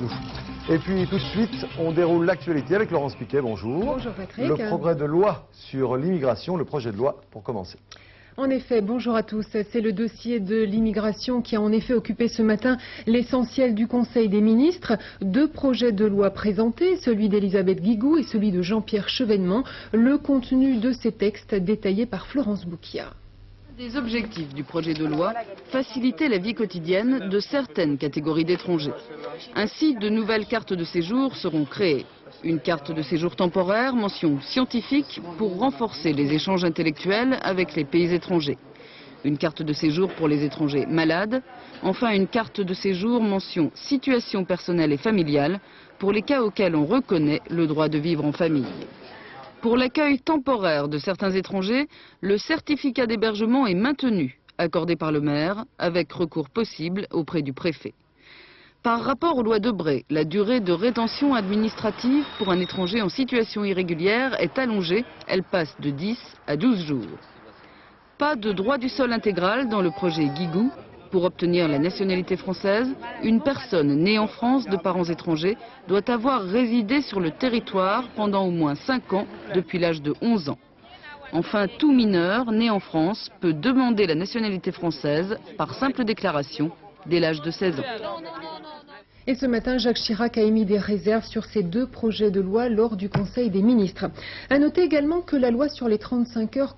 nous. Et puis tout de suite, on déroule l'actualité avec Laurence Piquet. Bonjour. Bonjour Patrick. Le progrès de loi sur l'immigration, le projet de loi pour commencer. En effet, bonjour à tous. C'est le dossier de l'immigration qui a en effet occupé ce matin l'essentiel du Conseil des ministres. Deux projets de loi présentés, celui d'Elisabeth Guigou et celui de Jean-Pierre Chevènement. Le contenu de ces textes détaillé par Florence Bouquia. Des objectifs du projet de loi, faciliter la vie quotidienne de certaines catégories d'étrangers. Ainsi, de nouvelles cartes de séjour seront créées. Une carte de séjour temporaire, mention scientifique, pour renforcer les échanges intellectuels avec les pays étrangers. Une carte de séjour pour les étrangers malades. Enfin, une carte de séjour, mention situation personnelle et familiale, pour les cas auxquels on reconnaît le droit de vivre en famille. Pour l'accueil temporaire de certains étrangers, le certificat d'hébergement est maintenu, accordé par le maire, avec recours possible auprès du préfet. Par rapport aux lois Debré, la durée de rétention administrative pour un étranger en situation irrégulière est allongée. Elle passe de 10 à 12 jours. Pas de droit du sol intégral dans le projet Guigou. Pour obtenir la nationalité française, une personne née en France de parents étrangers doit avoir résidé sur le territoire pendant au moins 5 ans depuis l'âge de 11 ans. Enfin, tout mineur né en France peut demander la nationalité française par simple déclaration dès l'âge de 16 ans. Et ce matin, Jacques Chirac a émis des réserves sur ces deux projets de loi lors du Conseil des ministres. À noter également que la loi sur les 35 heures